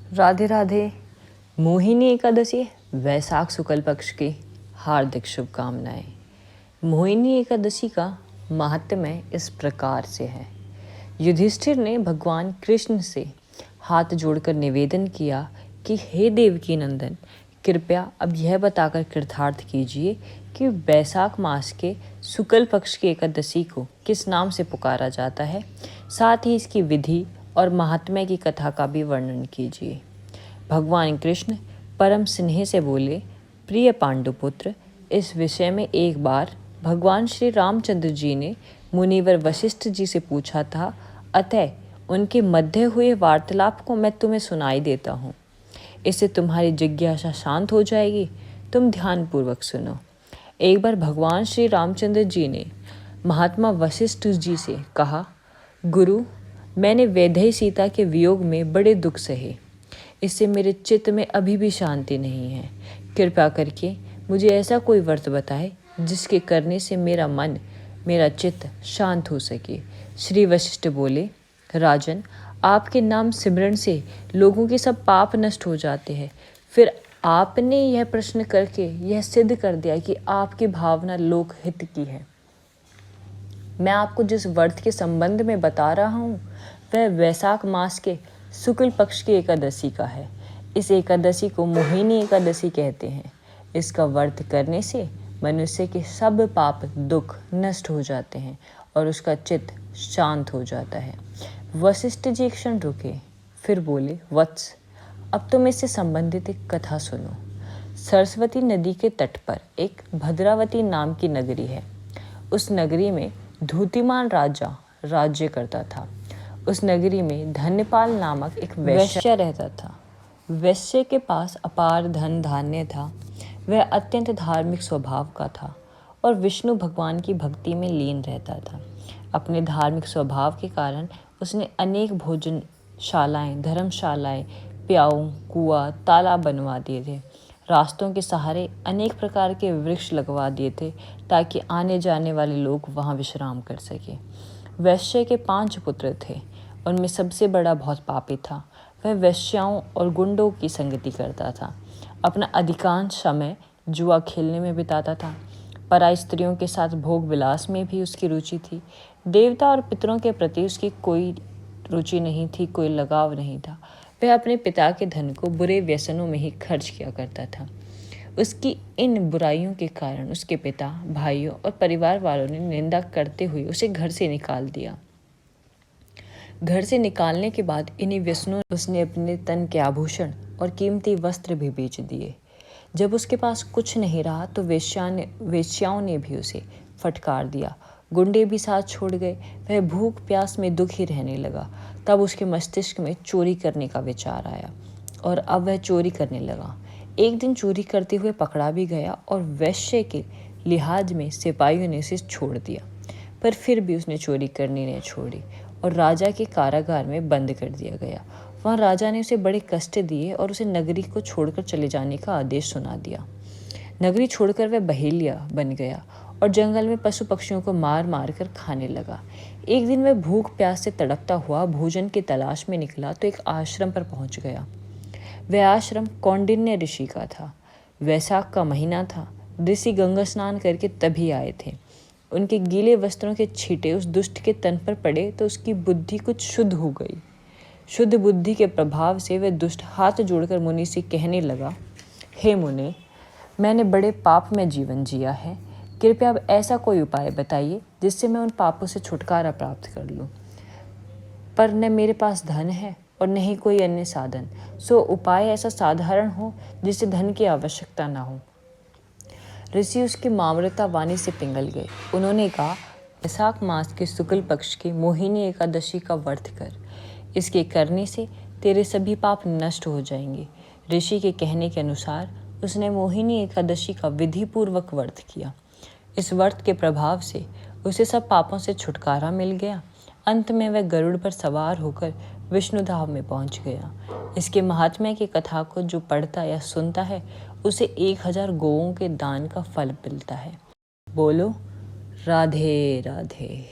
राधे राधे। मोहिनी एकादशी वैशाख शुक्ल पक्ष की हार्दिक शुभकामनाएं। मोहिनी एकादशी का महात्म्य इस प्रकार से है। युधिष्ठिर ने भगवान कृष्ण से हाथ जोड़कर निवेदन किया कि हे देवकी नंदन, कृपया अब यह बताकर कृतार्थ कीजिए कि वैशाख मास के शुक्ल पक्ष की एकादशी को किस नाम से पुकारा जाता है। साथ ही इसकी विधि और महात्म्य की कथा का भी वर्णन कीजिए। भगवान कृष्ण परम स्नेह से बोले, प्रिय पांडुपुत्र, इस विषय में एक बार भगवान श्री रामचंद्र जी ने मुनिवर वशिष्ठ जी से पूछा था, अतः उनके मध्य हुए वार्तालाप को मैं तुम्हें सुनाई देता हूँ। इससे तुम्हारी जिज्ञासा शांत हो जाएगी। तुम ध्यानपूर्वक सुनो। एक बार भगवान श्री रामचंद्र जी ने महात्मा वशिष्ठ जी से कहा, गुरु, मैंने वैदेही सीता के वियोग में बड़े दुख सहे। इससे मेरे चित्त में अभी भी शांति नहीं है। कृपा करके मुझे ऐसा कोई व्रत बताए जिसके करने से मेरा चित्त शांत हो सके। श्री वशिष्ठ बोले, राजन, आपके नाम सिमरन से लोगों के सब पाप नष्ट हो जाते हैं। फिर आपने यह प्रश्न करके यह सिद्ध कर दिया कि आपकी भावना लोकहित की है। मैं आपको जिस व्रत के संबंध में बता रहा हूँ वह वैशाख मास के शुक्ल पक्ष की एकादशी का है। इस एकादशी को मोहिनी एकादशी कहते हैं। इसका व्रत करने से मनुष्य के सब पाप दुख नष्ट हो जाते हैं और उसका चित्त शांत हो जाता है। वशिष्ठ जी एक क्षण रुके, फिर बोले, वत्स, अब तुम इससे संबंधित एक कथा सुनो। सरस्वती नदी के तट पर एक भद्रावती नाम की नगरी है। उस नगरी में धूतिमान राजा राज्य करता था। उस नगरी में धन्यपाल नामक एक वैश्य रहता था। वैश्य के पास अपार धन धान्य था। वह अत्यंत धार्मिक स्वभाव का था और विष्णु भगवान की भक्ति में लीन रहता था। अपने धार्मिक स्वभाव के कारण उसने अनेक भोजनशालाएं, धर्मशालाएं, प्याऊ, कुआं, तालाब बनवा दिए थे। रास्तों के सहारे अनेक प्रकार के वृक्ष लगवा दिए थे ताकि आने जाने वाले लोग वहां विश्राम कर सके। वैश्य के 5 पुत्र थे। उनमें सबसे बड़ा बहुत पापी था। वह वेश्याओं और गुंडों की संगति करता था। अपना अधिकांश समय जुआ खेलने में बिताता था। पराई स्त्रियों के साथ भोग विलास में भी उसकी रुचि थी। देवता और पितरों के प्रति उसकी कोई रुचि नहीं थी, कोई लगाव नहीं था। वह अपने पिता के धन को बुरे व्यसनों में ही खर्च किया करता था। उसकी इन बुराइयों के कारण उसके पिता, भाइयों और परिवार वालों ने निंदा करते हुए उसे घर से निकाल दिया। घर से निकालने के बाद इन्हीं व्यसनों उसने अपने तन के आभूषण और कीमती वस्त्र भी बेच दिए। जब उसके पास कुछ नहीं रहा तो वेश्याओं ने भी उसे फटकार दिया। गुंडे भी साथ छोड़ गए। वह भूख प्यास में दुखी रहने लगा। तब उसके मस्तिष्क में चोरी करने का विचार आया और अब वह चोरी करने लगा। एक दिन चोरी करते हुए पकड़ा भी गया और वैश्य के लिहाज में सिपाहियों ने उसे छोड़ दिया, पर फिर भी उसने चोरी करनी नहीं छोड़ी और राजा के कारागार में बंद कर दिया गया। वहाँ राजा ने उसे बड़े कष्ट दिए और उसे नगरी को छोड़कर चले जाने का आदेश सुना दिया। नगरी छोड़कर वह बहेलिया बन गया और जंगल में पशु पक्षियों को मार मार कर खाने लगा। एक दिन वह भूख प्यास से तड़पता हुआ भोजन की तलाश में निकला तो एक आश्रम पर पहुंच गया। वह आश्रम कौंडिन्य ऋषि का था। वैशाख का महीना था। ऋषि गंगा स्नान करके तभी आए थे। उनके गीले वस्त्रों के छींटे उस दुष्ट के तन पर पड़े तो उसकी बुद्धि कुछ शुद्ध हो गई। शुद्ध बुद्धि के प्रभाव से वह दुष्ट हाथ जोड़कर मुनि से कहने लगा, हे मुनि, मैंने बड़े पाप में जीवन जिया है। कृपया अब ऐसा कोई उपाय बताइए जिससे मैं उन पापों से छुटकारा प्राप्त कर लूं। पर न मेरे पास धन है और न ही कोई अन्य साधन। सो उपाय ऐसा साधारण हो जिससे धन की आवश्यकता ना हो। ऋषि उसकी मामरता वाणी से पिघल गए। उन्होंने कहा, वैशाख मास के शुक्ल पक्ष की मोहिनी एकादशी का व्रत कर। इसके करने से तेरे सभी पाप नष्ट हो जाएंगे। ऋषि के कहने के अनुसार उसने मोहिनी एकादशी का विधि पूर्वक व्रत किया। इस व्रत के प्रभाव से उसे सब पापों से छुटकारा मिल गया। अंत में वह गरुड़ पर सवार होकर विष्णुधाम में पहुंच गया। इसके महात्म्य की कथा को जो पढ़ता या सुनता है उसे 1000 गौओं के दान का फल मिलता है। बोलो राधे राधे।